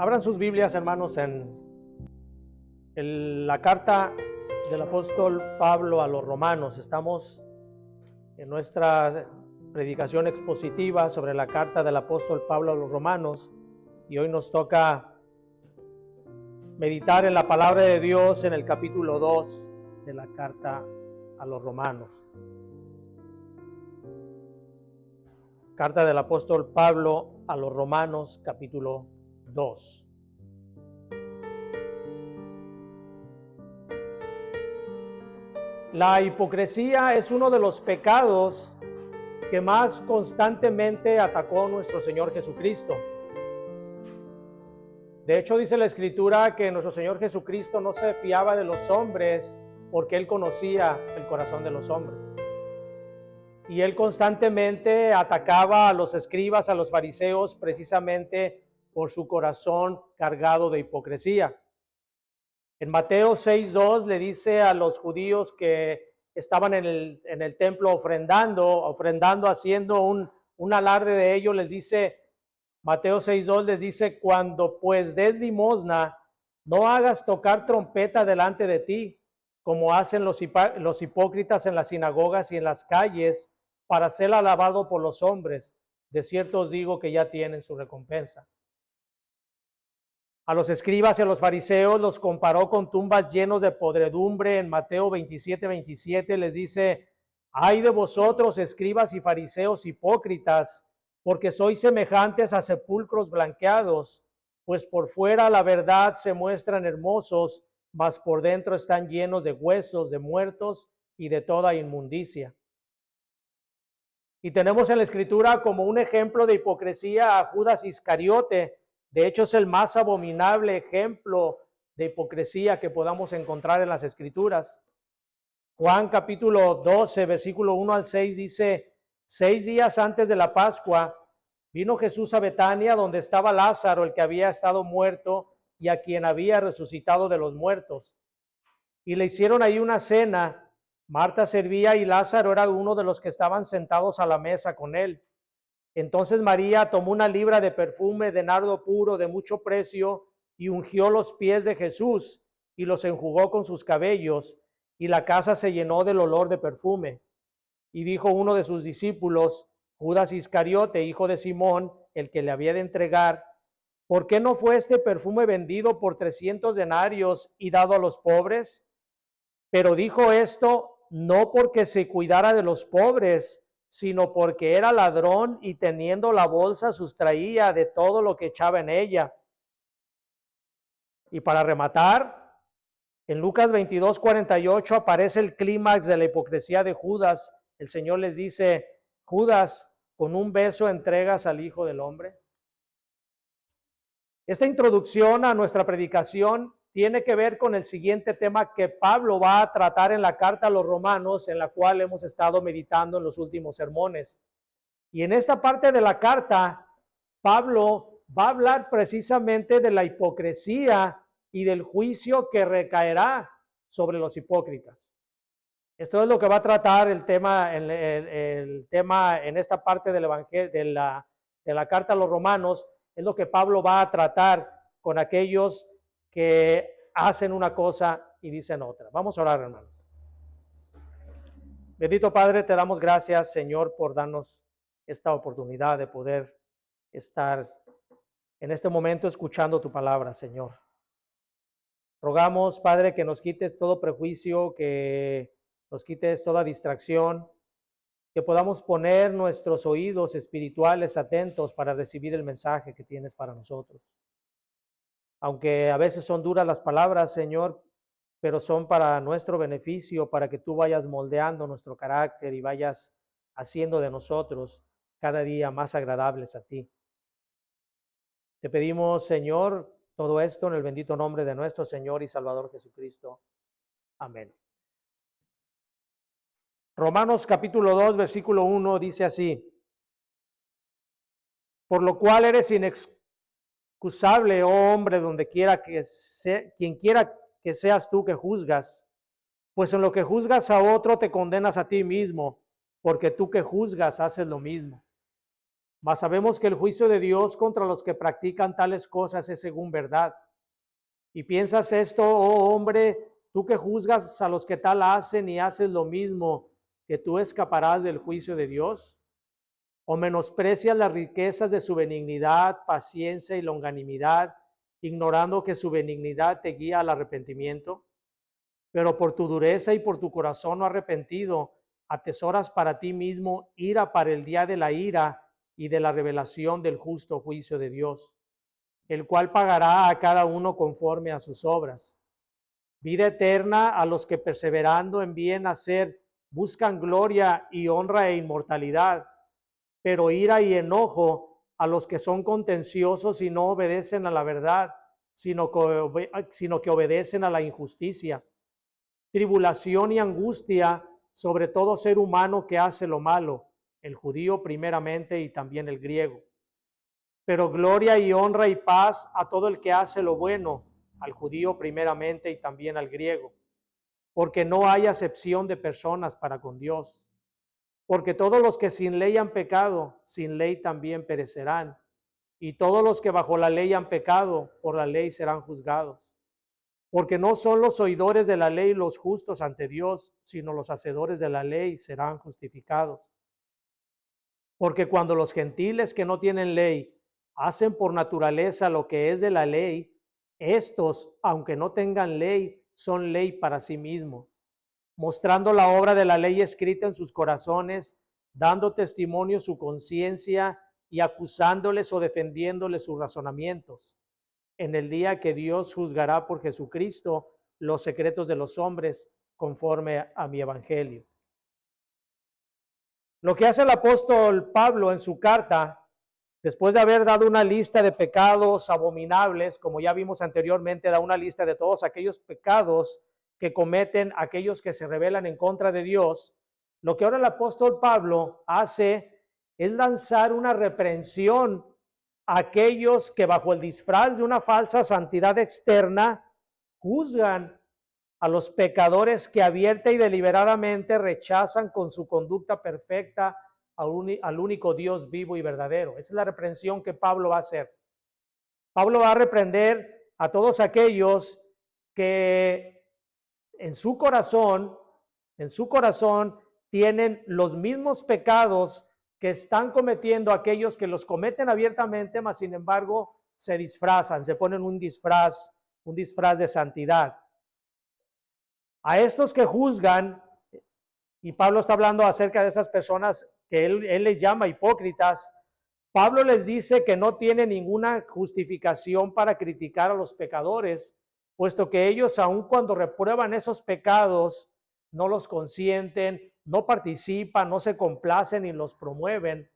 Abran sus Biblias, hermanos, en la carta del apóstol Pablo a los romanos. Estamos en nuestra predicación expositiva sobre la carta del apóstol Pablo a los romanos y hoy nos toca meditar en la palabra de Dios en el capítulo 2 de la carta a los romanos. Carta del apóstol Pablo a los romanos, capítulo 2. La hipocresía es uno de los pecados que más constantemente atacó nuestro Señor Jesucristo. De hecho, dice la Escritura que nuestro Señor Jesucristo no se fiaba de los hombres porque Él conocía el corazón de los hombres. Y Él constantemente atacaba a los escribas, a los fariseos, precisamente por su corazón cargado de hipocresía. En Mateo 6:2 le dice a los judíos que estaban en el templo ofrendando, haciendo un alarde de ello, les dice, Mateo 6:2 les dice, cuando pues des limosna, no hagas tocar trompeta delante de ti, como hacen los hipócritas en las sinagogas y en las calles, para ser alabado por los hombres. De cierto os digo que ya tienen su recompensa. A los escribas y a los fariseos los comparó con tumbas llenos de podredumbre. En Mateo 27:27 les dice, ay de vosotros, escribas y fariseos hipócritas, porque sois semejantes a sepulcros blanqueados, pues por fuera la verdad se muestran hermosos, mas por dentro están llenos de huesos, de muertos y de toda inmundicia. Y tenemos en la Escritura como un ejemplo de hipocresía a Judas Iscariote. De hecho, es el más abominable ejemplo de hipocresía que podamos encontrar en las Escrituras. Juan capítulo 12, versículo 1 al 6 dice, 6 días antes de la Pascua, vino Jesús a Betania, donde estaba Lázaro, el que había estado muerto y a quien había resucitado de los muertos. Y le hicieron ahí una cena. Marta servía y Lázaro era uno de los que estaban sentados a la mesa con él. Entonces María tomó una libra de perfume de nardo puro de mucho precio y ungió los pies de Jesús y los enjugó con sus cabellos, y la casa se llenó del olor de perfume. Y dijo uno de sus discípulos, Judas Iscariote, hijo de Simón, el que le había de entregar, ¿por qué no fue este perfume vendido por 300 denarios y dado a los pobres? Pero dijo esto no porque se cuidara de los pobres, sino porque era ladrón y teniendo la bolsa sustraía de todo lo que echaba en ella. Y para rematar, en Lucas 22:48 aparece el clímax de la hipocresía de Judas. El Señor les dice, Judas, ¿con un beso entregas al Hijo del Hombre? Esta introducción a nuestra predicación tiene que ver con el siguiente tema que Pablo va a tratar en la carta a los romanos, en la cual hemos estado meditando en los últimos sermones. Y en esta parte de la carta, Pablo va a hablar precisamente de la hipocresía y del juicio que recaerá sobre los hipócritas. Esto es lo que va a tratar el tema en esta parte del evangelio, de la carta a los romanos. Es lo que Pablo va a tratar con aquellos que hacen una cosa y dicen otra. Vamos a orar, hermanos. Bendito Padre, te damos gracias, Señor, por darnos esta oportunidad de poder estar en este momento escuchando tu palabra, Señor. Rogamos, Padre, que nos quites todo prejuicio, que nos quites toda distracción, que podamos poner nuestros oídos espirituales atentos para recibir el mensaje que tienes para nosotros. Aunque a veces son duras las palabras, Señor, pero son para nuestro beneficio, para que tú vayas moldeando nuestro carácter y vayas haciendo de nosotros cada día más agradables a ti. Te pedimos, Señor, todo esto en el bendito nombre de nuestro Señor y Salvador Jesucristo. Amén. Romanos capítulo 2, versículo 1 dice así, por lo cual eres inexcusable, oh hombre, donde quiera que quien quiera que seas tú que juzgas, pues en lo que juzgas a otro te condenas a ti mismo, porque tú que juzgas haces lo mismo. Mas sabemos que el juicio de Dios contra los que practican tales cosas es según verdad. Y piensas esto, oh hombre, tú que juzgas a los que tal hacen y haces lo mismo, que tú escaparás del juicio de Dios. ¿O menosprecias las riquezas de su benignidad, paciencia y longanimidad, ignorando que su benignidad te guía al arrepentimiento? Pero por tu dureza y por tu corazón no arrepentido, atesoras para ti mismo ira para el día de la ira y de la revelación del justo juicio de Dios, el cual pagará a cada uno conforme a sus obras. Vida eterna a los que perseverando en bien hacer buscan gloria y honra e inmortalidad, pero ira y enojo a los que son contenciosos y no obedecen a la verdad, sino que obedecen a la injusticia. Tribulación y angustia sobre todo ser humano que hace lo malo, el judío primeramente y también el griego. Pero gloria y honra y paz a todo el que hace lo bueno, al judío primeramente y también al griego, porque no hay acepción de personas para con Dios. Porque todos los que sin ley han pecado, sin ley también perecerán. Y todos los que bajo la ley han pecado, por la ley serán juzgados. Porque no son los oidores de la ley los justos ante Dios, sino los hacedores de la ley serán justificados. Porque cuando los gentiles que no tienen ley hacen por naturaleza lo que es de la ley, estos, aunque no tengan ley, son ley para sí mismos, mostrando la obra de la ley escrita en sus corazones, dando testimonio su conciencia y acusándoles o defendiéndoles sus razonamientos, en el día que Dios juzgará por Jesucristo los secretos de los hombres conforme a mi evangelio. Lo que hace el apóstol Pablo en su carta, después de haber dado una lista de pecados abominables, como ya vimos anteriormente, da una lista de todos aquellos pecados que cometen aquellos que se rebelan en contra de Dios. Lo que ahora el apóstol Pablo hace es lanzar una reprensión a aquellos que bajo el disfraz de una falsa santidad externa juzgan a los pecadores que abierta y deliberadamente rechazan con su conducta perfecta al único Dios vivo y verdadero. Esa es la reprensión que Pablo va a hacer. Pablo va a reprender a todos aquellos que en su corazón tienen los mismos pecados que están cometiendo aquellos que los cometen abiertamente, mas sin embargo se disfrazan, se ponen un disfraz de santidad. A estos que juzgan, y Pablo está hablando acerca de esas personas que él les llama hipócritas, Pablo les dice que no tiene ninguna justificación para criticar a los pecadores, puesto que ellos, aun cuando reprueban esos pecados, no los consienten, no participan, no se complacen y los promueven.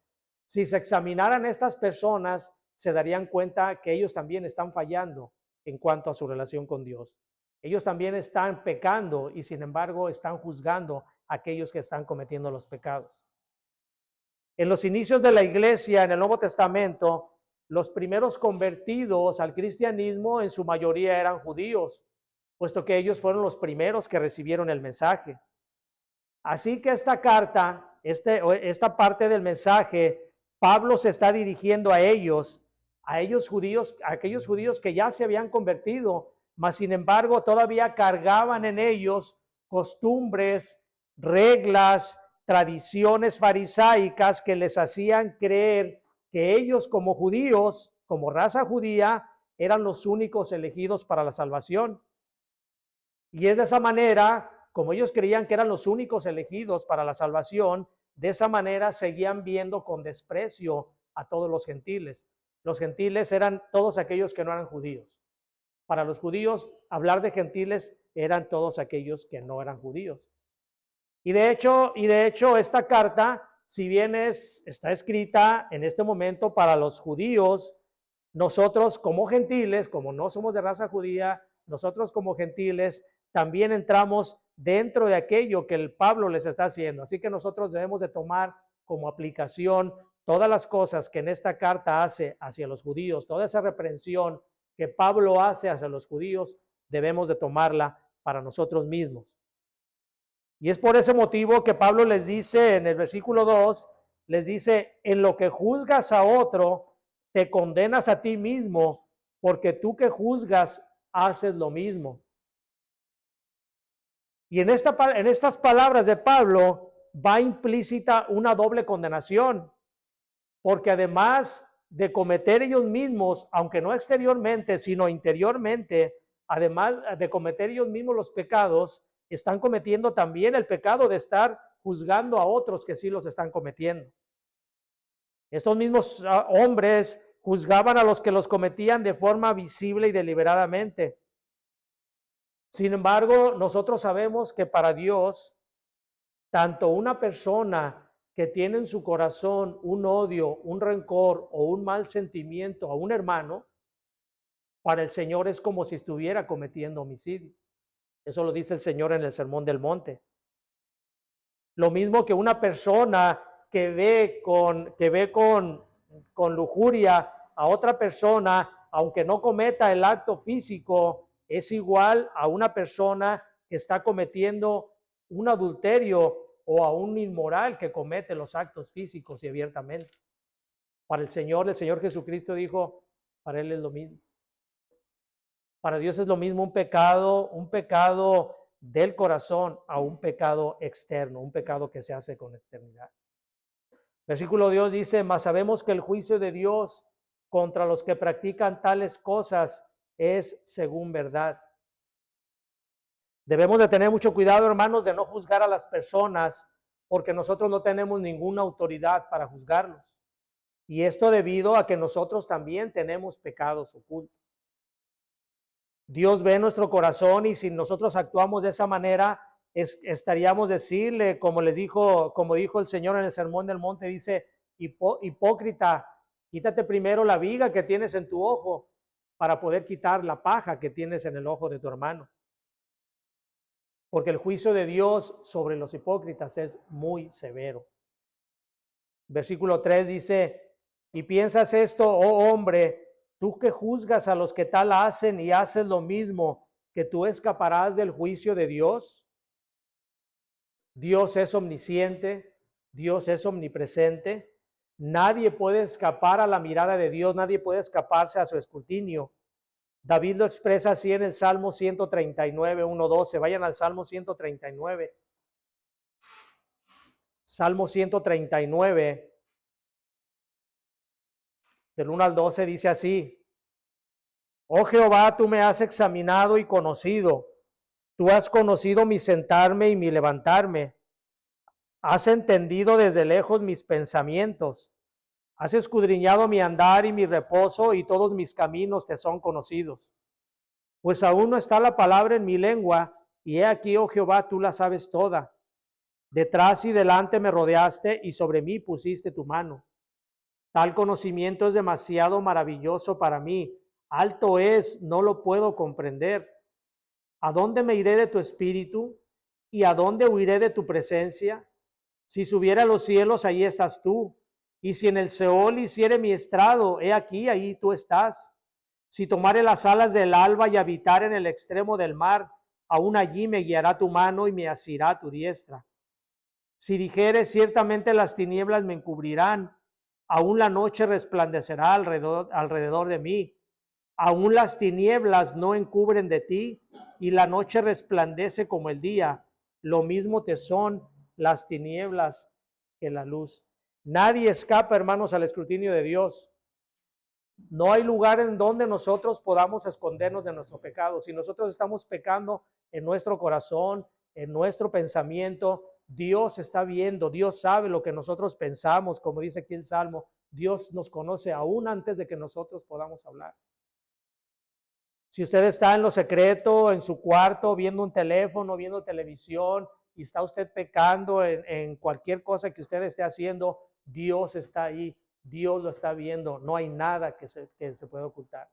Si se examinaran estas personas, se darían cuenta que ellos también están fallando en cuanto a su relación con Dios. Ellos también están pecando y sin embargo están juzgando a aquellos que están cometiendo los pecados. En los inicios de la iglesia, en el Nuevo Testamento, los primeros convertidos al cristianismo en su mayoría eran judíos, puesto que ellos fueron los primeros que recibieron el mensaje. Así que esta carta, esta parte del mensaje, Pablo se está dirigiendo a ellos judíos, a aquellos judíos que ya se habían convertido, mas sin embargo todavía cargaban en ellos costumbres, reglas, tradiciones farisaicas que les hacían creer que ellos como judíos, como raza judía, eran los únicos elegidos para la salvación. Y es de esa manera, como ellos creían que eran los únicos elegidos para la salvación, de esa manera seguían viendo con desprecio a todos los gentiles. Los gentiles eran todos aquellos que no eran judíos. Para los judíos, hablar de gentiles eran todos aquellos que no eran judíos. Y de hecho, esta carta, si bien está escrita en este momento para los judíos, nosotros como gentiles, como no somos de raza judía, nosotros como gentiles también entramos dentro de aquello que el Pablo les está haciendo. Así que nosotros debemos de tomar como aplicación todas las cosas que en esta carta hace hacia los judíos, toda esa reprensión que Pablo hace hacia los judíos, debemos de tomarla para nosotros mismos. Y es por ese motivo que Pablo les dice en el versículo 2, les dice, en lo que juzgas a otro, te condenas a ti mismo, porque tú que juzgas, haces lo mismo. Y en estas palabras de Pablo va implícita una doble condenación, porque además de cometer ellos mismos, aunque no exteriormente, sino interiormente, además de cometer ellos mismos los pecados, están cometiendo también el pecado de estar juzgando a otros que sí los están cometiendo. Estos mismos hombres juzgaban a los que los cometían de forma visible y deliberadamente. Sin embargo, nosotros sabemos que para Dios, tanto una persona que tiene en su corazón un odio, un rencor o un mal sentimiento a un hermano, para el Señor es como si estuviera cometiendo homicidio. Eso lo dice el Señor en el Sermón del Monte. Lo mismo que una persona que ve con lujuria a otra persona, aunque no cometa el acto físico, es igual a una persona que está cometiendo un adulterio o a un inmoral que comete los actos físicos y abiertamente. Para el Señor Jesucristo dijo, para Él es lo mismo. Para Dios es lo mismo un pecado del corazón a un pecado externo, un pecado que se hace con externidad. Versículo Dios dice, mas sabemos que el juicio de Dios contra los que practican tales cosas es según verdad. Debemos de tener mucho cuidado, hermanos, de no juzgar a las personas, porque nosotros no tenemos ninguna autoridad para juzgarlos. Y esto debido a que nosotros también tenemos pecados ocultos. Dios ve nuestro corazón y si nosotros actuamos de esa manera, estaríamos decirle, como dijo el Señor en el Sermón del Monte, dice, hipócrita, quítate primero la viga que tienes en tu ojo para poder quitar la paja que tienes en el ojo de tu hermano. Porque el juicio de Dios sobre los hipócritas es muy severo. Versículo 3 dice, y piensas esto, oh hombre, tú que juzgas a los que tal hacen y haces lo mismo, que tú escaparás del juicio de Dios. Dios es omnisciente, Dios es omnipresente. Nadie puede escapar a la mirada de Dios, nadie puede escaparse a su escrutinio. David lo expresa así en el Salmo 139, 1-12. Vayan al Salmo 139. Salmo 139, del 1 al 12, dice así. Oh Jehová, tú me has examinado y conocido. Tú has conocido mi sentarme y mi levantarme. Has entendido desde lejos mis pensamientos. Has escudriñado mi andar y mi reposo, y todos mis caminos te son conocidos. Pues aún no está la palabra en mi lengua, y he aquí, oh Jehová, tú la sabes toda. Detrás y delante me rodeaste, y sobre mí pusiste tu mano. Tal conocimiento es demasiado maravilloso para mí. Alto es, no lo puedo comprender. ¿A dónde me iré de tu espíritu? ¿Y a dónde huiré de tu presencia? Si subiera a los cielos, ahí estás tú. Y si en el Seol hiciere mi estrado, he aquí, ahí tú estás. Si tomare las alas del alba y habitar en el extremo del mar, aún allí me guiará tu mano y me asirá tu diestra. Si dijere, ciertamente las tinieblas me encubrirán, aún la noche resplandecerá alrededor de mí. Aún las tinieblas no encubren de ti, y la noche resplandece como el día. Lo mismo te son las tinieblas que la luz. Nadie escapa, hermanos, al escrutinio de Dios. No hay lugar en donde nosotros podamos escondernos de nuestro pecado. Si nosotros estamos pecando en nuestro corazón, en nuestro pensamiento, Dios está viendo, Dios sabe lo que nosotros pensamos, como dice aquí el Salmo. Dios nos conoce aún antes de que nosotros podamos hablar. Si usted está en lo secreto, en su cuarto, viendo un teléfono, viendo televisión, y está usted pecando en cualquier cosa que usted esté haciendo, Dios está ahí, Dios lo está viendo, no hay nada que se pueda ocultar.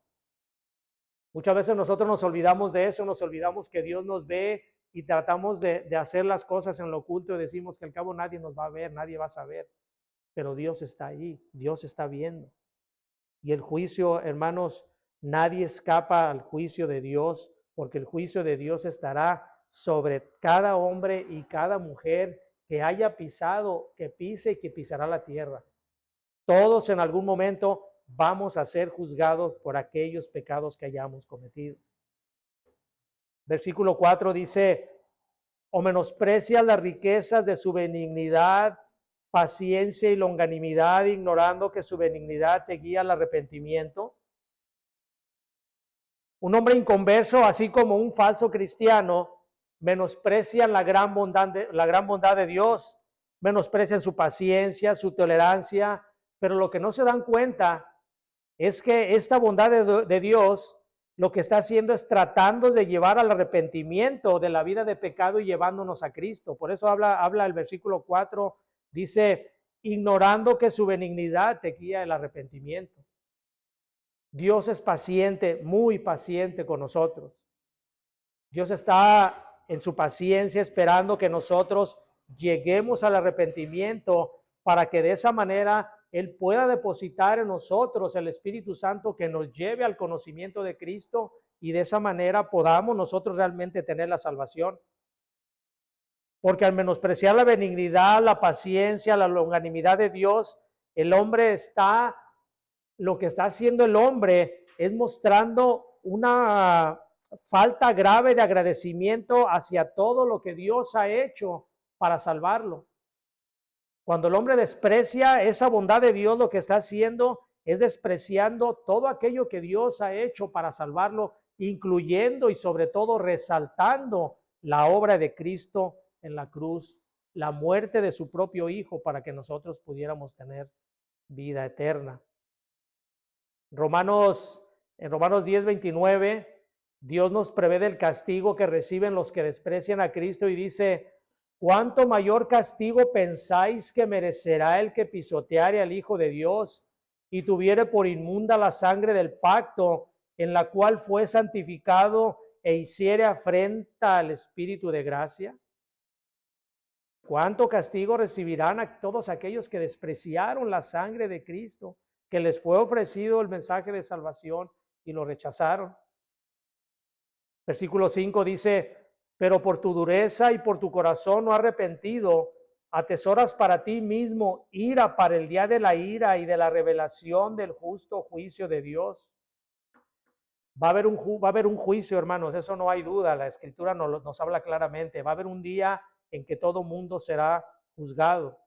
Muchas veces nosotros nos olvidamos de eso, nos olvidamos que Dios nos ve y tratamos de hacer las cosas en lo oculto y decimos que al cabo nadie nos va a ver, nadie va a saber, pero Dios está ahí, Dios está viendo. Y el juicio, hermanos, nadie escapa al juicio de Dios, porque el juicio de Dios estará sobre cada hombre y cada mujer que haya pisado, que pise y que pisará la tierra. Todos en algún momento vamos a ser juzgados por aquellos pecados que hayamos cometido. Versículo 4 dice, o menosprecias las riquezas de su benignidad, paciencia y longanimidad, ignorando que su benignidad te guía al arrepentimiento. Un hombre inconverso, así como un falso cristiano, menosprecian la gran bondad de Dios, menosprecian su paciencia, su tolerancia, pero lo que no se dan cuenta es que esta bondad de Dios lo que está haciendo es tratando de llevar al arrepentimiento de la vida de pecado y llevándonos a Cristo. Por eso habla el versículo 4, dice, ignorando que su benignidad te guía el arrepentimiento. Dios es paciente, muy paciente con nosotros. Dios está en su paciencia esperando que nosotros lleguemos al arrepentimiento para que de esa manera Él pueda depositar en nosotros el Espíritu Santo que nos lleve al conocimiento de Cristo y de esa manera podamos nosotros realmente tener la salvación. Porque al menospreciar la benignidad, la paciencia, la longanimidad de Dios, el hombre lo que está haciendo el hombre es mostrando una falta grave de agradecimiento hacia todo lo que Dios ha hecho para salvarlo. Cuando el hombre desprecia esa bondad de Dios, lo que está haciendo es despreciando todo aquello que Dios ha hecho para salvarlo, incluyendo y sobre todo resaltando la obra de Cristo en la cruz, la muerte de su propio Hijo para que nosotros pudiéramos tener vida eterna. En Romanos 10:29, Dios nos prevé del castigo que reciben los que desprecian a Cristo y dice, ¿cuánto mayor castigo pensáis que merecerá el que pisoteare al Hijo de Dios y tuviere por inmunda la sangre del pacto en la cual fue santificado e hiciere afrenta al Espíritu de gracia? ¿Cuánto castigo recibirán a todos aquellos que despreciaron la sangre de Cristo, que les fue ofrecido el mensaje de salvación y lo rechazaron? Versículo 5 dice, pero por tu dureza y por tu corazón no arrepentido, atesoras para ti mismo ira para el día de la ira y de la revelación del justo juicio de Dios. Va a haber un juicio, hermanos, eso no hay duda, la Escritura nos habla claramente. Va a haber un día en que todo mundo será juzgado.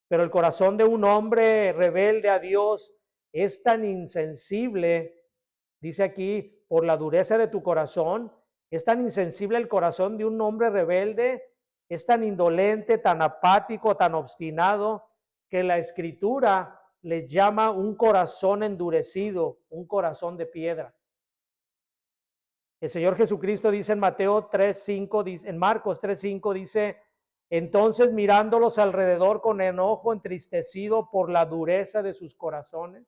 Pero el corazón de un hombre rebelde a Dios es tan insensible, dice aquí, por la dureza de tu corazón, es tan insensible el corazón de un hombre rebelde, es tan indolente, tan apático, tan obstinado, que la Escritura les llama un corazón endurecido, un corazón de piedra. El Señor Jesucristo dice en Mateo 3:5, en Marcos 3:5 dice, entonces mirándolos alrededor con enojo, entristecido por la dureza de sus corazones.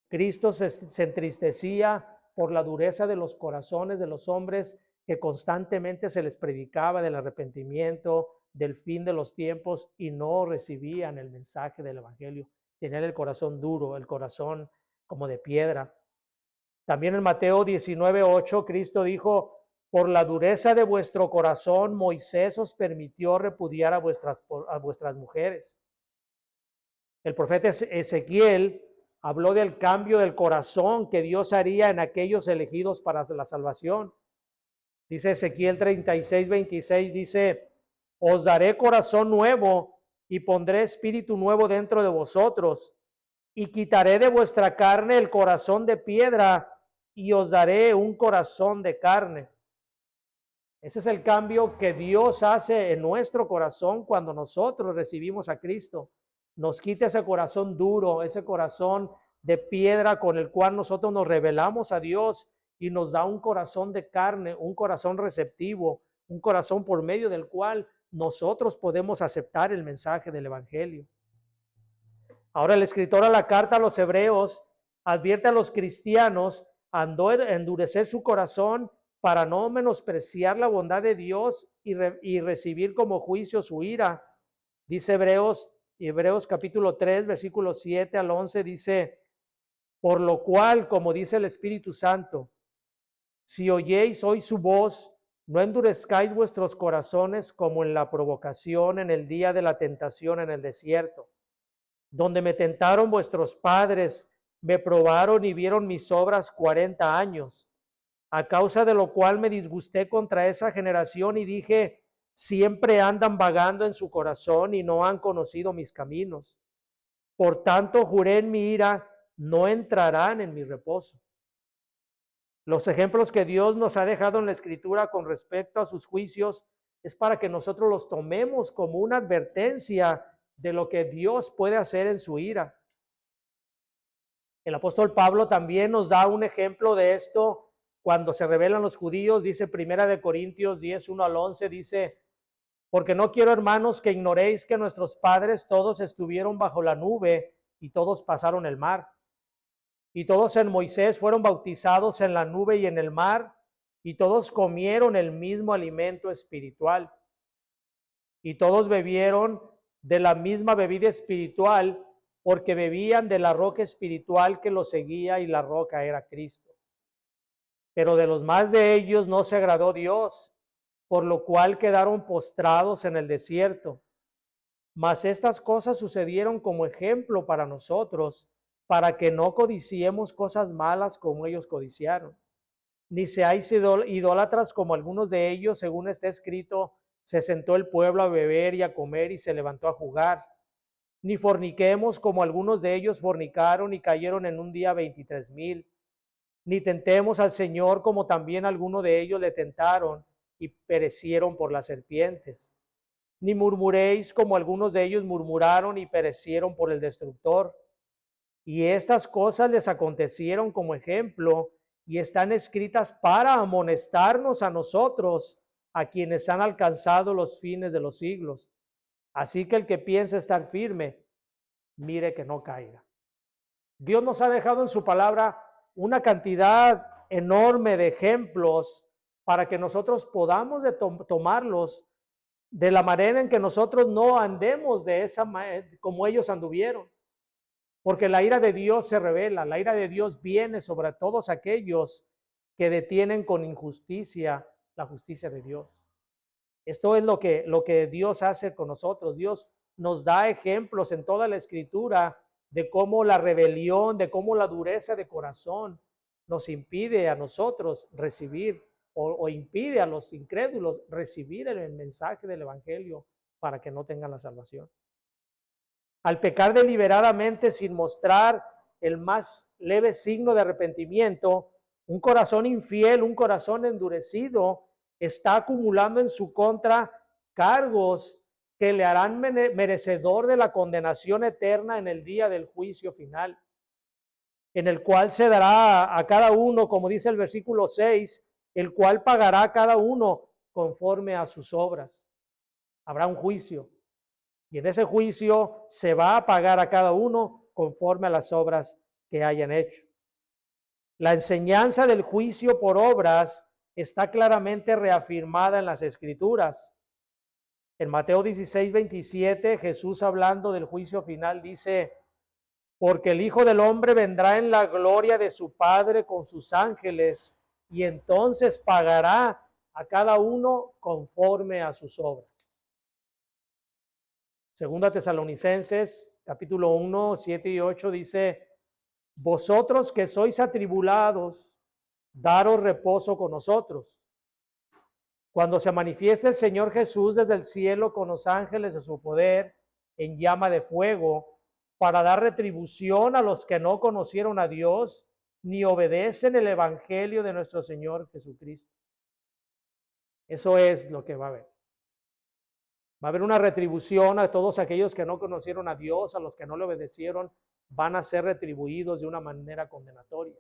Cristo se entristecía por la dureza de los corazones de los hombres que constantemente se les predicaba del arrepentimiento, del fin de los tiempos y no recibían el mensaje del Evangelio. Tenían el corazón duro, el corazón como de piedra. También en Mateo 19:8, Cristo dijo, por la dureza de vuestro corazón, Moisés os permitió repudiar a vuestras mujeres. El profeta Ezequiel habló del cambio del corazón que Dios haría en aquellos elegidos para la salvación. Dice Ezequiel 36:26, dice, os daré corazón nuevo y pondré espíritu nuevo dentro de vosotros y quitaré de vuestra carne el corazón de piedra y os daré un corazón de carne. Ese es el cambio que Dios hace en nuestro corazón cuando nosotros recibimos a Cristo. Nos quita ese corazón duro, ese corazón de piedra con el cual nosotros nos rebelamos a Dios y nos da un corazón de carne, un corazón receptivo, un corazón por medio del cual nosotros podemos aceptar el mensaje del Evangelio. Ahora el escritor a la carta a los hebreos advierte a los cristianos a endurecer su corazón para no menospreciar la bondad de Dios y recibir como juicio su ira. Dice Hebreos capítulo 3, versículos 7 al 11, dice, por lo cual, como dice el Espíritu Santo, si oyéis hoy su voz, No endurezcáis vuestros corazones como en la provocación en el día de la tentación en el desierto, donde me tentaron vuestros padres, me probaron y vieron mis obras 40 años, a causa de lo cual me disgusté contra esa generación y dije, siempre andan vagando en su corazón y no han conocido mis caminos. Por tanto, juré en mi ira, no entrarán en mi reposo. Los ejemplos que Dios nos ha dejado en la Escritura con respecto a sus juicios es para que nosotros los tomemos como una advertencia de lo que Dios puede hacer en su ira. El apóstol Pablo también nos da un ejemplo de esto cuando se rebelan los judíos, dice Primera de Corintios 10, 1 al 11, dice, porque no quiero, hermanos, que ignoréis que nuestros padres todos estuvieron bajo la nube y todos pasaron el mar. Y todos en Moisés fueron bautizados en la nube y en el mar, y todos comieron el mismo alimento espiritual. Y todos bebieron de la misma bebida espiritual, porque bebían de la roca espiritual que los seguía, y la roca era Cristo. Pero de los más de ellos no se agradó Dios, por lo cual quedaron postrados en el desierto. Mas estas cosas sucedieron como ejemplo para nosotros, para que no codiciemos cosas malas como ellos codiciaron. Ni seáis idólatras como algunos de ellos, según está escrito, se sentó el pueblo a beber y a comer y se levantó a jugar. Ni forniquemos como algunos de ellos fornicaron y cayeron en un día 23,000. Ni tentemos al Señor como también algunos de ellos le tentaron y perecieron por las serpientes. Ni murmuréis como algunos de ellos murmuraron y perecieron por el destructor. Y estas cosas les acontecieron como ejemplo y están escritas para amonestarnos a nosotros, a quienes han alcanzado los fines de los siglos. Así que el que piensa estar firme, mire que no caiga. Dios nos ha dejado en su palabra una cantidad enorme de ejemplos para que nosotros podamos tomarlos de la manera en que nosotros no andemos de esa manera como ellos anduvieron. Porque la ira de Dios se revela, la ira de Dios viene sobre todos aquellos que detienen con injusticia la justicia de Dios. Esto es lo que Dios hace con nosotros. Dios nos da ejemplos en toda la Escritura de cómo la rebelión, de cómo la dureza de corazón nos impide a nosotros recibir o impide a los incrédulos recibir el mensaje del Evangelio para que no tengan la salvación. Al pecar deliberadamente sin mostrar el más leve signo de arrepentimiento, un corazón infiel, un corazón endurecido, está acumulando en su contra cargos que le harán merecedor de la condenación eterna en el día del juicio final, en el cual se dará a cada uno, como dice el versículo 6, el cual pagará a cada uno conforme a sus obras. Habrá un juicio. Y en ese juicio se va a pagar a cada uno conforme a las obras que hayan hecho. La enseñanza del juicio por obras está claramente reafirmada en las Escrituras. En Mateo 16, 27, Jesús, hablando del juicio final, dice, porque el Hijo del Hombre vendrá en la gloria de su Padre con sus ángeles, y entonces pagará a cada uno conforme a sus obras. Segunda Tesalonicenses, capítulo 1, 7 y 8 dice, vosotros que sois atribulados, daros reposo con nosotros. Cuando se manifieste el Señor Jesús desde el cielo con los ángeles de su poder en llama de fuego, para dar retribución a los que no conocieron a Dios ni obedecen el evangelio de nuestro Señor Jesucristo. Eso es lo que va a haber. Va a haber una retribución a todos aquellos que no conocieron a Dios, a los que no le obedecieron, van a ser retribuidos de una manera condenatoria.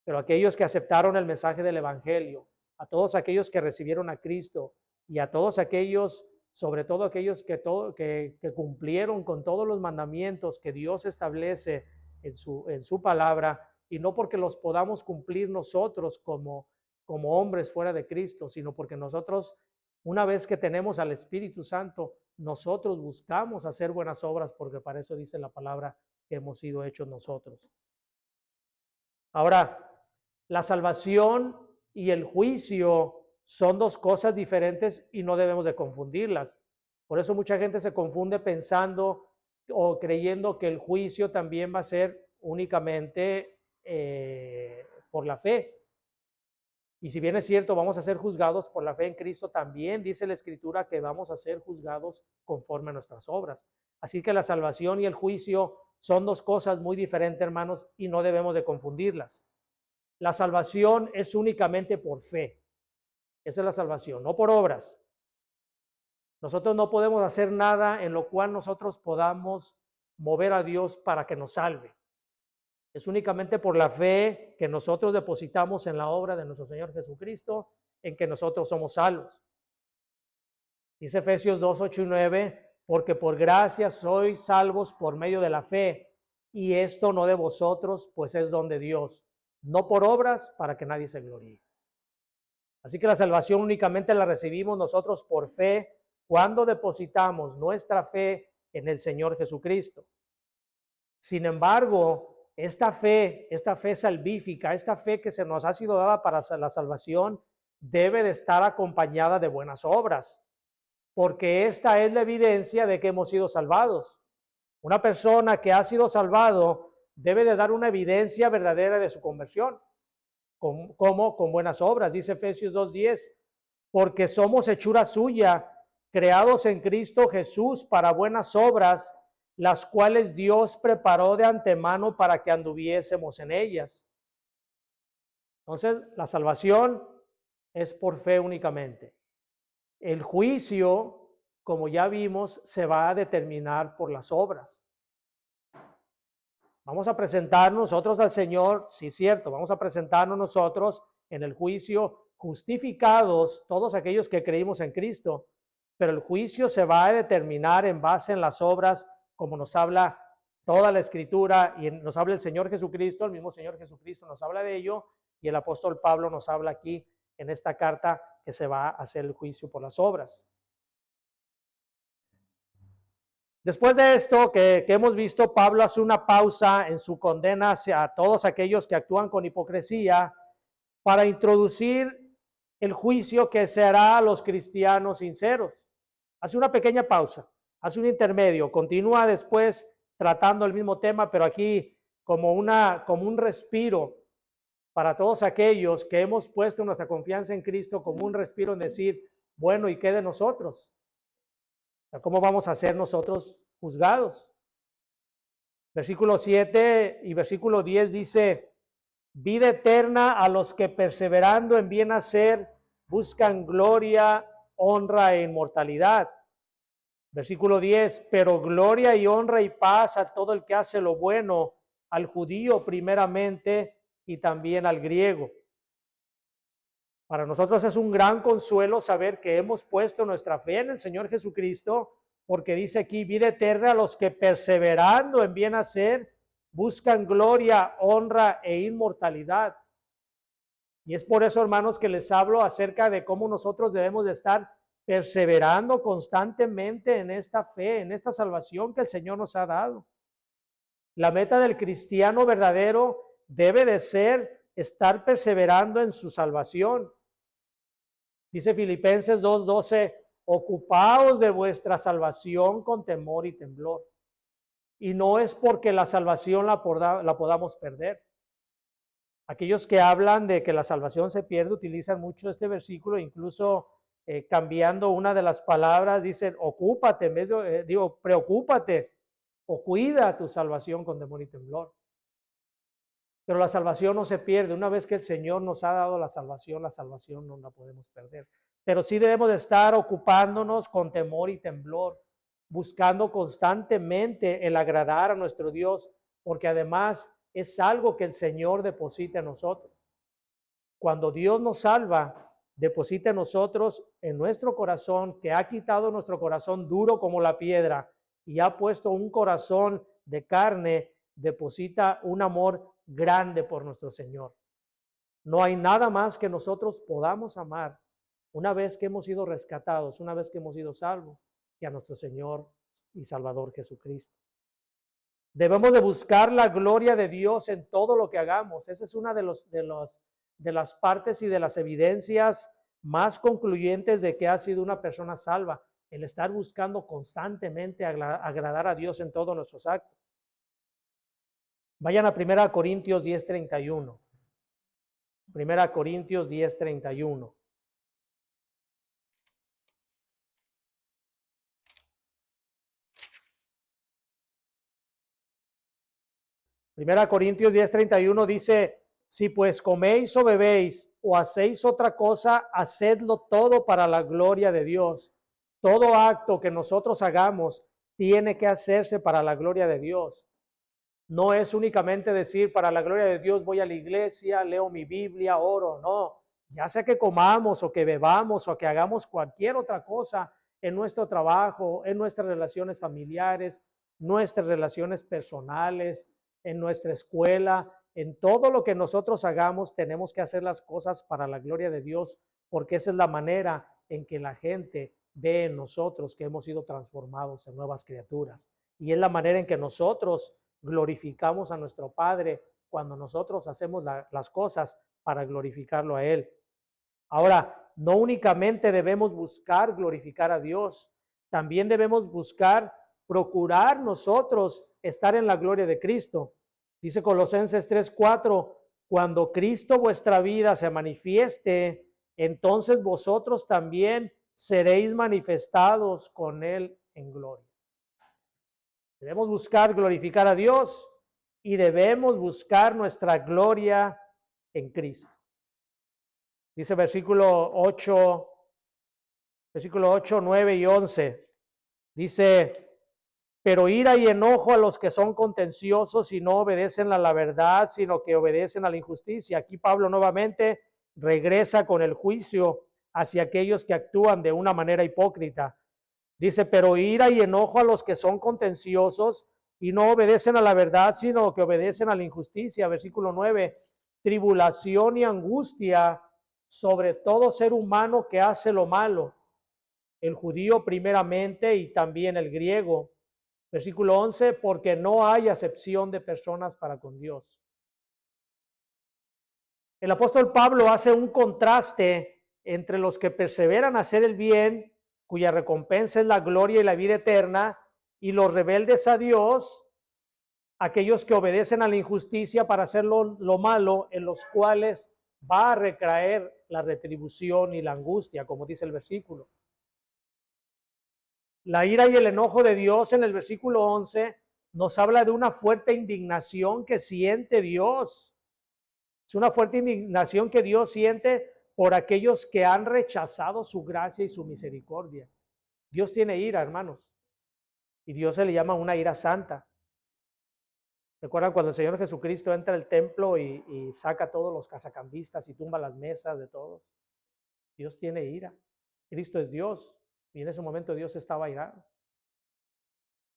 Pero aquellos que aceptaron el mensaje del Evangelio, a todos aquellos que recibieron a Cristo y a todos aquellos, sobre todo aquellos que cumplieron con todos los mandamientos que Dios establece en su palabra, y no porque los podamos cumplir nosotros como hombres fuera de Cristo, sino porque nosotros, una vez que tenemos al Espíritu Santo, nosotros buscamos hacer buenas obras, porque para eso dice la palabra que hemos sido hechos nosotros. Ahora, la salvación y el juicio son dos cosas diferentes y no debemos de confundirlas. Por eso mucha gente se confunde pensando o creyendo que el juicio también va a ser únicamente por la fe. Y si bien es cierto, vamos a ser juzgados por la fe en Cristo, también dice la Escritura que vamos a ser juzgados conforme a nuestras obras. Así que la salvación y el juicio son dos cosas muy diferentes, hermanos, y no debemos de confundirlas. La salvación es únicamente por fe. Esa es la salvación, no por obras. Nosotros no podemos hacer nada en lo cual nosotros podamos mover a Dios para que nos salve. Es únicamente por la fe que nosotros depositamos en la obra de nuestro Señor Jesucristo, en que nosotros somos salvos. Dice Efesios 2, 8 y 9, porque por gracia sois salvos por medio de la fe, y esto no de vosotros, pues es don de Dios, no por obras para que nadie se gloríe. Así que la salvación únicamente la recibimos nosotros por fe cuando depositamos nuestra fe en el Señor Jesucristo. Sin embargo, esta fe salvífica, esta fe que se nos ha sido dada para la salvación, debe de estar acompañada de buenas obras, porque esta es la evidencia de que hemos sido salvados. Una persona que ha sido salvado debe de dar una evidencia verdadera de su conversión. ¿Cómo? Con buenas obras, dice Efesios 2:10, porque somos hechura suya, creados en Cristo Jesús para buenas obras, las cuales Dios preparó de antemano para que anduviésemos en ellas. Entonces, la salvación es por fe únicamente. El juicio, como ya vimos, se va a determinar por las obras. Vamos a presentarnos nosotros al Señor, sí es cierto, vamos a presentarnos nosotros en el juicio justificados, todos aquellos que creímos en Cristo, pero el juicio se va a determinar en base en las obras, como nos habla toda la Escritura y nos habla el Señor Jesucristo, el mismo Señor Jesucristo nos habla de ello, y el apóstol Pablo nos habla aquí en esta carta que se va a hacer el juicio por las obras. Después de esto que hemos visto, Pablo hace una pausa en su condena hacia todos aquellos que actúan con hipocresía para introducir el juicio que se hará a los cristianos sinceros. Hace una pequeña pausa, hace un intermedio, continúa después tratando el mismo tema, pero aquí como un respiro para todos aquellos que hemos puesto nuestra confianza en Cristo, como un respiro en decir, bueno, ¿y qué de nosotros? ¿Cómo vamos a ser nosotros juzgados? Versículo 7 y versículo 10 dice, vida eterna a los que perseverando en bien hacer buscan gloria, honra e inmortalidad. Versículo 10, pero gloria y honra y paz a todo el que hace lo bueno, al judío primeramente y también al griego. Para nosotros es un gran consuelo saber que hemos puesto nuestra fe en el Señor Jesucristo, porque dice aquí, vida eterna a los que perseverando en bien hacer, buscan gloria, honra e inmortalidad. Y es por eso, hermanos, que les hablo acerca de cómo nosotros debemos de estar perseverando constantemente en esta fe, en esta salvación que el Señor nos ha dado. La meta del cristiano verdadero debe de ser estar perseverando en su salvación. Dice Filipenses 2:12, ocupaos de vuestra salvación con temor y temblor. Y no es porque la salvación la podamos perder. Aquellos que hablan de que la salvación se pierde utilizan mucho este versículo, incluso cambiando una de las palabras, dicen ocúpate, en vez de, preocúpate o cuida tu salvación con temor y temblor. Pero la salvación no se pierde. Una vez que el Señor nos ha dado la salvación no la podemos perder. Pero sí debemos de estar ocupándonos con temor y temblor, buscando constantemente el agradar a nuestro Dios, porque además es algo que el Señor deposita en nosotros. Cuando Dios nos salva, deposita en nosotros, en nuestro corazón, que ha quitado nuestro corazón duro como la piedra y ha puesto un corazón de carne, deposita un amor grande por nuestro Señor. No hay nada más que nosotros podamos amar una vez que hemos sido rescatados, una vez que hemos sido salvos, que a nuestro Señor y Salvador Jesucristo. Debemos de buscar la gloria de Dios en todo lo que hagamos. Esa es una de las partes y de las evidencias más concluyentes de que ha sido una persona salva, el estar buscando constantemente agradar a Dios en todos nuestros actos. Vayan a 1 Corintios 10:31. 1 Corintios 10:31. Primera Corintios 10:31 dice, si pues coméis o bebéis o hacéis otra cosa, hacedlo todo para la gloria de Dios. Todo acto que nosotros hagamos tiene que hacerse para la gloria de Dios. No es únicamente decir, para la gloria de Dios voy a la iglesia, leo mi Biblia, oro, no. Ya sea que comamos o que bebamos o que hagamos cualquier otra cosa en nuestro trabajo, en nuestras relaciones familiares, nuestras relaciones personales, en nuestra escuela, en todo lo que nosotros hagamos, tenemos que hacer las cosas para la gloria de Dios, porque esa es la manera en que la gente ve en nosotros que hemos sido transformados en nuevas criaturas. Y es la manera en que nosotros glorificamos a nuestro Padre cuando nosotros hacemos las cosas para glorificarlo a Él. Ahora, no únicamente debemos buscar glorificar a Dios, también debemos buscar procurar nosotros estar en la gloria de Cristo. Dice Colosenses 3:4, cuando Cristo vuestra vida se manifieste, entonces vosotros también seréis manifestados con Él en gloria. Debemos buscar glorificar a Dios y debemos buscar nuestra gloria en Cristo. Dice versículo 8, 9 y 11. Dice, pero ira y enojo a los que son contenciosos y no obedecen a la verdad, sino que obedecen a la injusticia. Aquí Pablo nuevamente regresa con el juicio hacia aquellos que actúan de una manera hipócrita. Dice, pero ira y enojo a los que son contenciosos y no obedecen a la verdad, sino que obedecen a la injusticia. Versículo 9, tribulación y angustia sobre todo ser humano que hace lo malo, el judío primeramente y también el griego. Versículo 11, porque no hay acepción de personas para con Dios. El apóstol Pablo hace un contraste entre los que perseveran a hacer el bien, cuya recompensa es la gloria y la vida eterna, y los rebeldes a Dios, aquellos que obedecen a la injusticia para hacer lo malo, en los cuales va a recaer la retribución y la angustia, como dice el versículo. La ira y el enojo de Dios en el versículo 11 nos habla de una fuerte indignación que siente Dios. Es una fuerte indignación que Dios siente por aquellos que han rechazado su gracia y su misericordia. Dios tiene ira, hermanos, y Dios se le llama una ira santa. ¿Recuerdan cuando el Señor Jesucristo entra al templo y saca a todos los cazacambistas y tumba las mesas de todos? Dios tiene ira. Cristo es Dios y en ese momento Dios estaba airado.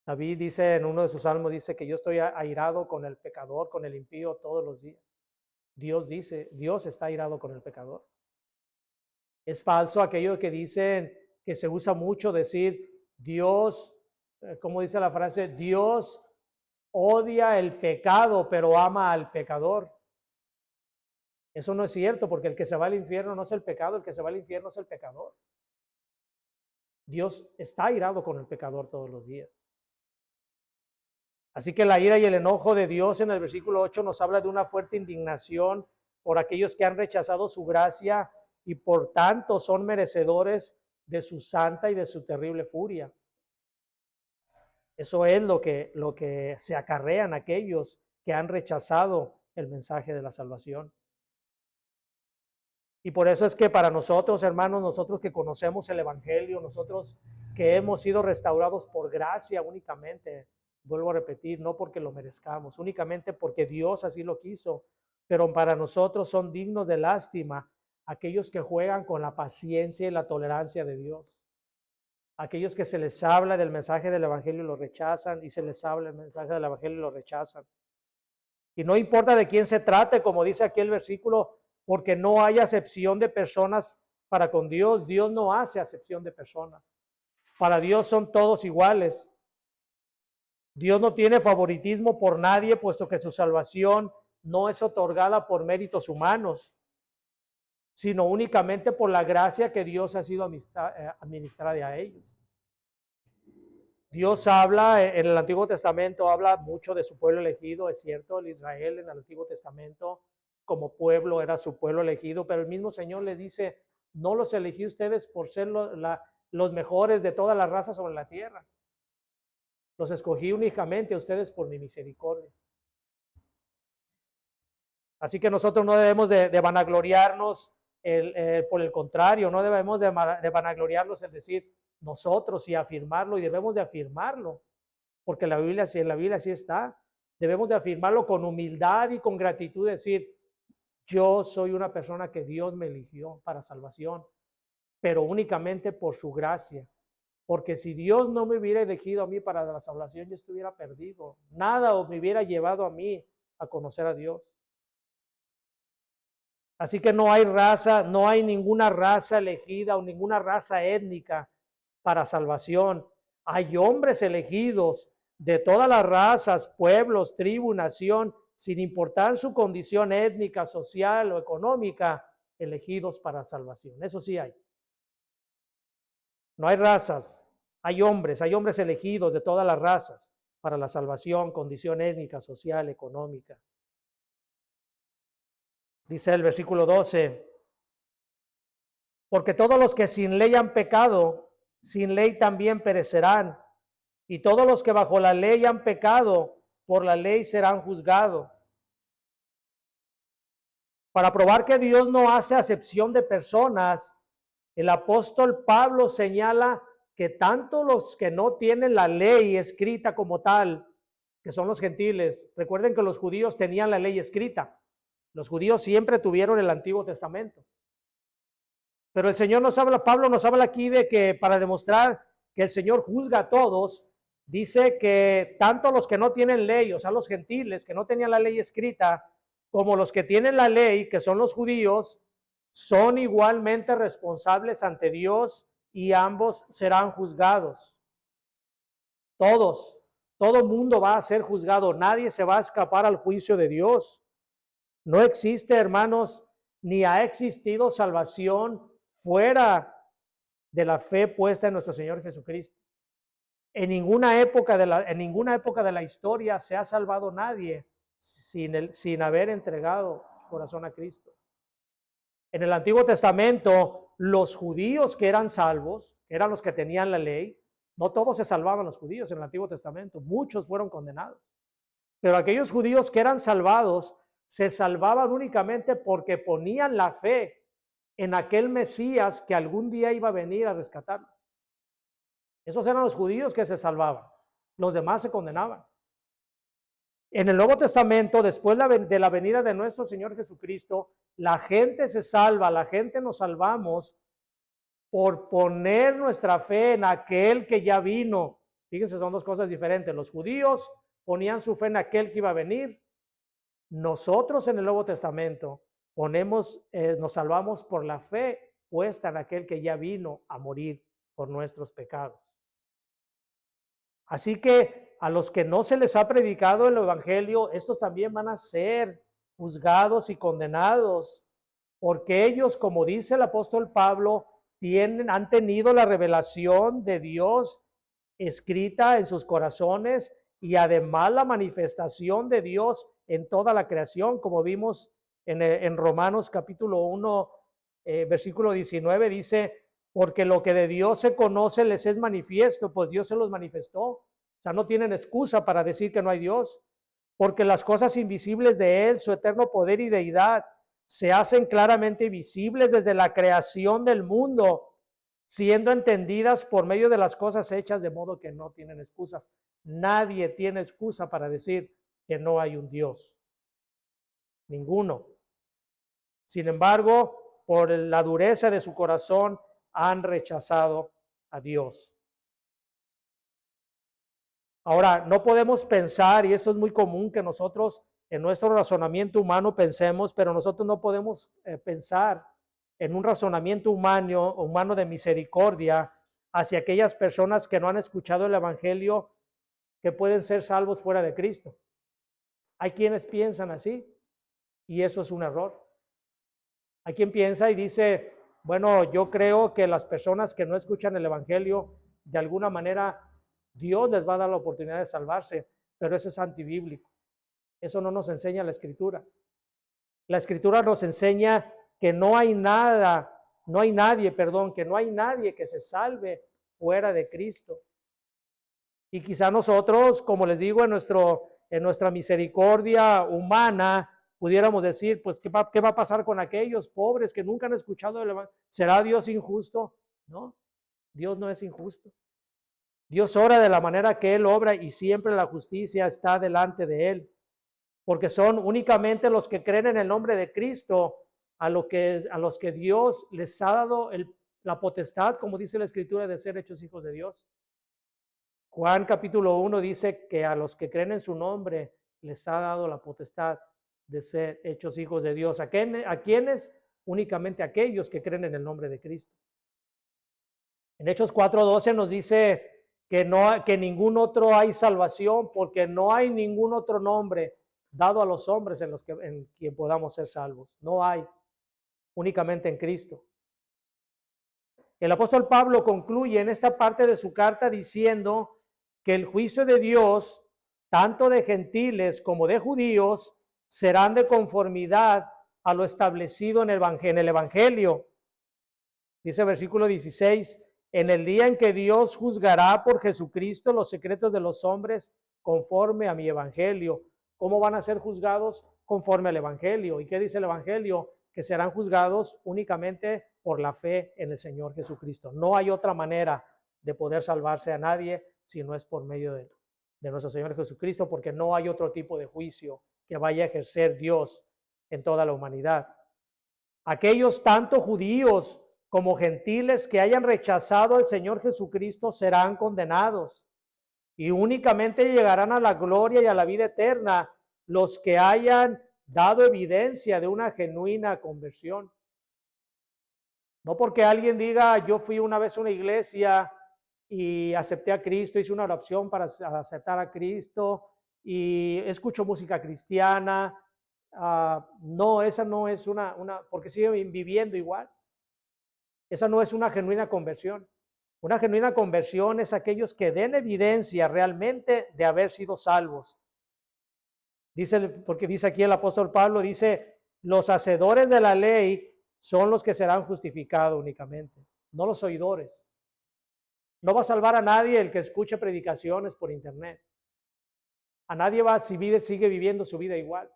David dice en uno de sus salmos, dice que yo estoy airado con el pecador, con el impío todos los días. Dios dice, Dios está airado con el pecador. Es falso aquello que dicen, que se usa mucho decir, Dios, ¿cómo dice la frase? Dios odia el pecado, pero ama al pecador. Eso no es cierto, porque el que se va al infierno no es el pecado, el que se va al infierno es el pecador. Dios está airado con el pecador todos los días. Así que la ira y el enojo de Dios en el versículo 8 nos habla de una fuerte indignación por aquellos que han rechazado su gracia y por tanto son merecedores de su santa y de su terrible furia. Eso es lo que se acarrean aquellos que han rechazado el mensaje de la salvación. Y por eso es que para nosotros, hermanos, nosotros que conocemos el Evangelio, nosotros que hemos sido restaurados por gracia únicamente, vuelvo a repetir, no porque lo merezcamos, únicamente porque Dios así lo quiso, pero para nosotros son dignos de lástima aquellos que juegan con la paciencia y la tolerancia de Dios. Aquellos que se les habla del mensaje del Evangelio y lo rechazan, y se les habla el mensaje del Evangelio y lo rechazan. Y no importa de quién se trate, como dice aquí el versículo, porque no hay acepción de personas para con Dios. Dios no hace acepción de personas. Para Dios son todos iguales. Dios no tiene favoritismo por nadie, puesto que su salvación no es otorgada por méritos humanos. sino únicamente por la gracia que Dios ha sido administrada a ellos. Dios habla en el Antiguo Testamento, habla mucho de su pueblo elegido, es cierto, el Israel en el Antiguo Testamento como pueblo era su pueblo elegido, pero el mismo Señor les dice, no los elegí ustedes por ser los mejores de todas las razas sobre la tierra. Los escogí únicamente a ustedes por mi misericordia. Así que nosotros no debemos de vanagloriarnos, por el contrario, no debemos de vanagloriarnos en decir nosotros y afirmarlo, y debemos de afirmarlo, porque en la Biblia sí está. Debemos de afirmarlo con humildad y con gratitud, decir, yo soy una persona que Dios me eligió para salvación, pero únicamente por su gracia. Porque si Dios no me hubiera elegido a mí para la salvación, yo estuviera perdido. Nada me hubiera llevado a mí a conocer a Dios. Así que no hay raza, no hay ninguna raza elegida o ninguna raza étnica para salvación. Hay hombres elegidos de todas las razas, pueblos, tribu, nación, sin importar su condición étnica, social o económica, elegidos para salvación. Eso sí hay. No hay razas, hay hombres elegidos de todas las razas para la salvación, condición étnica, social, económica. Dice el versículo 12, porque todos los que sin ley han pecado, sin ley también perecerán, y todos los que bajo la ley han pecado, por la ley serán juzgados. Para probar que Dios no hace acepción de personas, el apóstol Pablo señala que tanto los que no tienen la ley escrita como tal, que son los gentiles, recuerden que los judíos tenían la ley escrita, los judíos siempre tuvieron el Antiguo Testamento. Pero el Señor nos habla, Pablo nos habla aquí de que para demostrar que el Señor juzga a todos, dice que tanto los que no tienen ley, o sea, los gentiles que no tenían la ley escrita, como los que tienen la ley, que son los judíos, son igualmente responsables ante Dios y ambos serán juzgados. Todos, todo mundo va a ser juzgado, nadie se va a escapar al juicio de Dios. No existe, hermanos, ni ha existido salvación fuera de la fe puesta en nuestro Señor Jesucristo. En ninguna época de la historia se ha salvado nadie sin haber entregado su corazón a Cristo. En el Antiguo Testamento, los judíos que eran salvos, que eran los que tenían la ley, no todos se salvaban los judíos en el Antiguo Testamento, muchos fueron condenados. Pero aquellos judíos que eran salvados, se salvaban únicamente porque ponían la fe en aquel Mesías que algún día iba a venir a rescatarlos. Esos eran los judíos que se salvaban, los demás se condenaban. En el Nuevo Testamento, después de la venida de nuestro Señor Jesucristo, la gente se salva, la gente nos salvamos por poner nuestra fe en aquel que ya vino. Fíjense, son dos cosas diferentes. Los judíos ponían su fe en aquel que iba a venir. Nosotros en el Nuevo Testamento nos salvamos por la fe puesta en aquel que ya vino a morir por nuestros pecados. Así que a los que no se les ha predicado el evangelio, estos también van a ser juzgados y condenados, porque ellos, como dice el apóstol Pablo, han tenido la revelación de Dios escrita en sus corazones y además la manifestación de Dios en toda la creación, como vimos en Romanos capítulo 1, versículo 19, dice, porque lo que de Dios se conoce les es manifiesto, pues Dios se los manifestó. O sea, no tienen excusa para decir que no hay Dios, porque las cosas invisibles de Él, su eterno poder y deidad, se hacen claramente visibles desde la creación del mundo, siendo entendidas por medio de las cosas hechas, de modo que no tienen excusas. Nadie tiene excusa para decir que no hay un Dios. Ninguno. Sin embargo, por la dureza de su corazón, han rechazado a Dios. Ahora, no podemos pensar, y esto es muy común que nosotros en nuestro razonamiento humano pensemos, pero nosotros no podemos pensar en un razonamiento humano de misericordia hacia aquellas personas que no han escuchado el evangelio, que pueden ser salvos fuera de Cristo. Hay quienes piensan así, y eso es un error. Hay quien piensa y dice, bueno, yo creo que las personas que no escuchan el Evangelio, de alguna manera Dios les va a dar la oportunidad de salvarse, pero eso es antibíblico. Eso no nos enseña la Escritura. La Escritura nos enseña que no hay nadie que se salve fuera de Cristo. Y quizá nosotros, como les digo, en nuestra misericordia humana, pudiéramos decir, pues, ¿qué va a pasar con aquellos pobres que nunca han escuchado el Evangelio? ¿Será Dios injusto? No, Dios no es injusto. Dios obra de la manera que Él obra y siempre la justicia está delante de Él, porque son únicamente los que creen en el nombre de Cristo a los que Dios les ha dado la potestad, como dice la Escritura, de ser hechos hijos de Dios. Juan capítulo 1 dice que a los que creen en su nombre les ha dado la potestad de ser hechos hijos de Dios. ¿A quiénes? Únicamente aquellos que creen en el nombre de Cristo. En Hechos 4:12 nos dice que ningún otro hay salvación, porque no hay ningún otro nombre dado a los hombres en quien podamos ser salvos. No hay, únicamente en Cristo. El apóstol Pablo concluye en esta parte de su carta diciendo que el juicio de Dios, tanto de gentiles como de judíos, serán de conformidad a lo establecido en el Evangelio. Dice versículo 16, en el día en que Dios juzgará por Jesucristo los secretos de los hombres conforme a mi Evangelio. ¿Cómo van a ser juzgados? Conforme al Evangelio. ¿Y qué dice el Evangelio? Que serán juzgados únicamente por la fe en el Señor Jesucristo. No hay otra manera de poder salvarse a nadie si no es por medio de nuestro Señor Jesucristo, porque no hay otro tipo de juicio que vaya a ejercer Dios en toda la humanidad. Aquellos tanto judíos como gentiles que hayan rechazado al Señor Jesucristo serán condenados y únicamente llegarán a la gloria y a la vida eterna los que hayan dado evidencia de una genuina conversión. No porque alguien diga, yo fui una vez a una iglesia y acepté a Cristo, hice una oración para aceptar a Cristo y escucho música cristiana. No, esa no es porque siguen viviendo igual. Esa no es una genuina conversión. Una genuina conversión es aquellos que den evidencia realmente de haber sido salvos. Porque dice aquí el apóstol Pablo, dice, los hacedores de la ley son los que serán justificados únicamente, no los oidores. No va a salvar a nadie el que escuche predicaciones por internet. A nadie sigue viviendo su vida igual.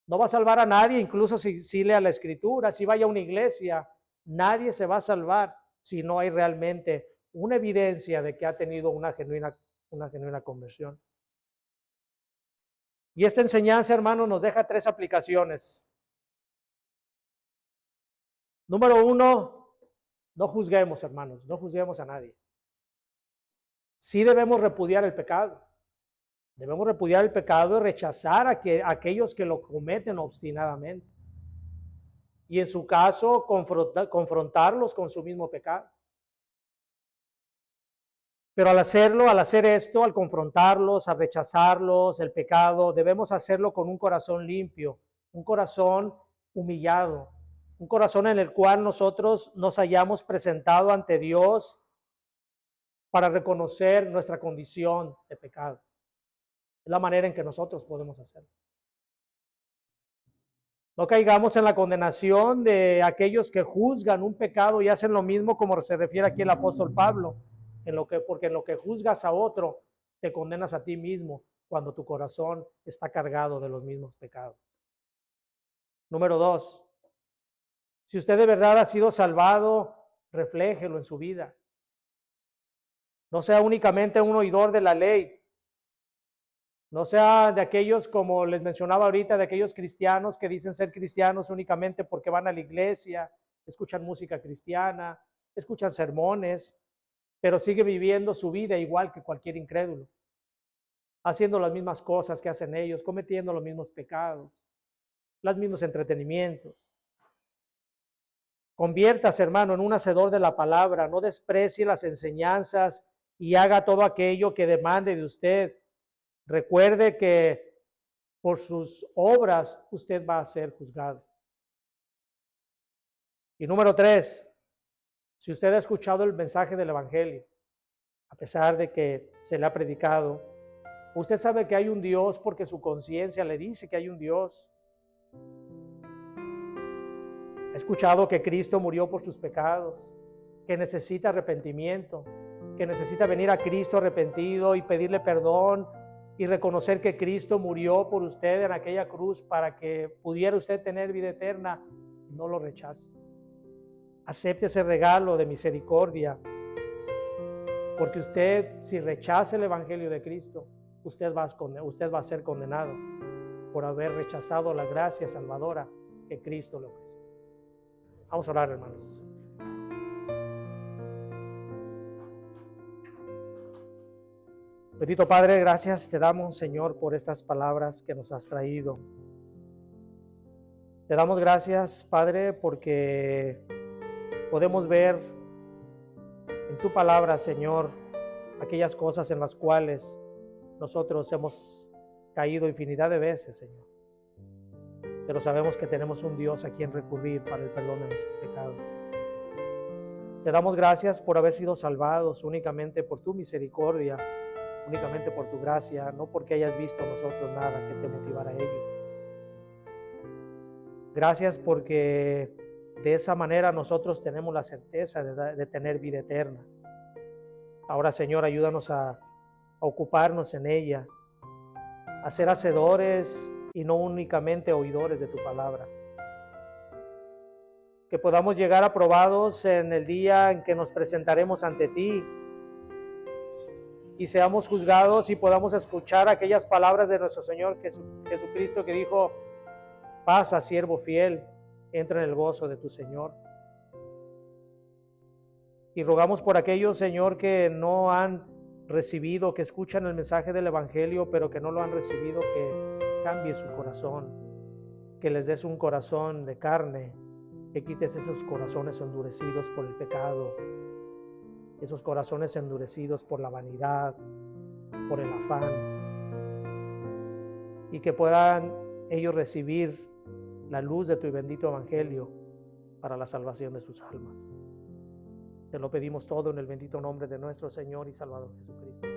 No va a salvar a nadie, incluso si lea la Escritura, si vaya a una iglesia. Nadie se va a salvar si no hay realmente una evidencia de que ha tenido una genuina conversión. Y esta enseñanza, hermano, nos deja 3 aplicaciones. Número 1, no juzguemos, hermanos, no juzguemos a nadie. Sí debemos repudiar el pecado. Debemos repudiar el pecado y rechazar a aquellos que lo cometen obstinadamente. Y en su caso, confrontarlos con su mismo pecado. Pero al hacer esto, al confrontarlos, al rechazarlos, el pecado, debemos hacerlo con un corazón limpio, un corazón humillado, un corazón en el cual nosotros nos hayamos presentado ante Dios para reconocer nuestra condición de pecado. Es la manera en que nosotros podemos hacerlo. No caigamos en la condenación de aquellos que juzgan un pecado y hacen lo mismo, como se refiere aquí el apóstol Pablo, porque en lo que juzgas a otro, te condenas a ti mismo cuando tu corazón está cargado de los mismos pecados. Número 2, si usted de verdad ha sido salvado, refléjelo en su vida. No sea únicamente un oidor de la ley. No sea de aquellos, como les mencionaba ahorita, de aquellos cristianos que dicen ser cristianos únicamente porque van a la iglesia, escuchan música cristiana, escuchan sermones, pero sigue viviendo su vida igual que cualquier incrédulo, haciendo las mismas cosas que hacen ellos, cometiendo los mismos pecados, los mismos entretenimientos. Conviértase, hermano, en un hacedor de la palabra, no desprecie las enseñanzas y haga todo aquello que demande de usted. Recuerde que por sus obras usted va a ser juzgado. Y número 3, si usted ha escuchado el mensaje del Evangelio, a pesar de que se le ha predicado, usted sabe que hay un Dios porque su conciencia le dice que hay un Dios. Ha escuchado que Cristo murió por sus pecados, que necesita arrepentimiento, que necesita venir a Cristo arrepentido y pedirle perdón y reconocer que Cristo murió por usted en aquella cruz para que pudiera usted tener vida eterna. No lo rechace. Acepte ese regalo de misericordia, porque usted, si rechaza el Evangelio de Cristo, usted va a ser condenado por haber rechazado la gracia salvadora que Cristo le ofrece. Vamos a orar, hermanos. Bendito Padre, gracias te damos, Señor, por estas palabras que nos has traído. Te damos gracias, Padre, porque podemos ver en tu palabra, Señor, aquellas cosas en las cuales nosotros hemos caído infinidad de veces, Señor. Pero sabemos que tenemos un Dios a quien recurrir para el perdón de nuestros pecados. Te damos gracias por haber sido salvados únicamente por tu misericordia, únicamente por tu gracia, no porque hayas visto en nosotros nada que te motivara a ello. Gracias porque de esa manera nosotros tenemos la certeza de tener vida eterna. Ahora, Señor, ayúdanos a ocuparnos en ella, a ser hacedores y no únicamente oidores de tu palabra. Que podamos llegar aprobados en el día en que nos presentaremos ante ti y seamos juzgados y podamos escuchar aquellas palabras de nuestro Señor Jesucristo que dijo: pasa, siervo fiel, entra en el gozo de tu Señor. Y rogamos por aquellos, Señor, que no han recibido, que escuchan el mensaje del Evangelio, pero que no lo han recibido, que cambie su corazón, que les des un corazón de carne, que quites esos corazones endurecidos por el pecado, esos corazones endurecidos por la vanidad, por el afán, y que puedan ellos recibir la luz de tu bendito Evangelio para la salvación de sus almas. Te lo pedimos todo en el bendito nombre de nuestro Señor y Salvador Jesucristo.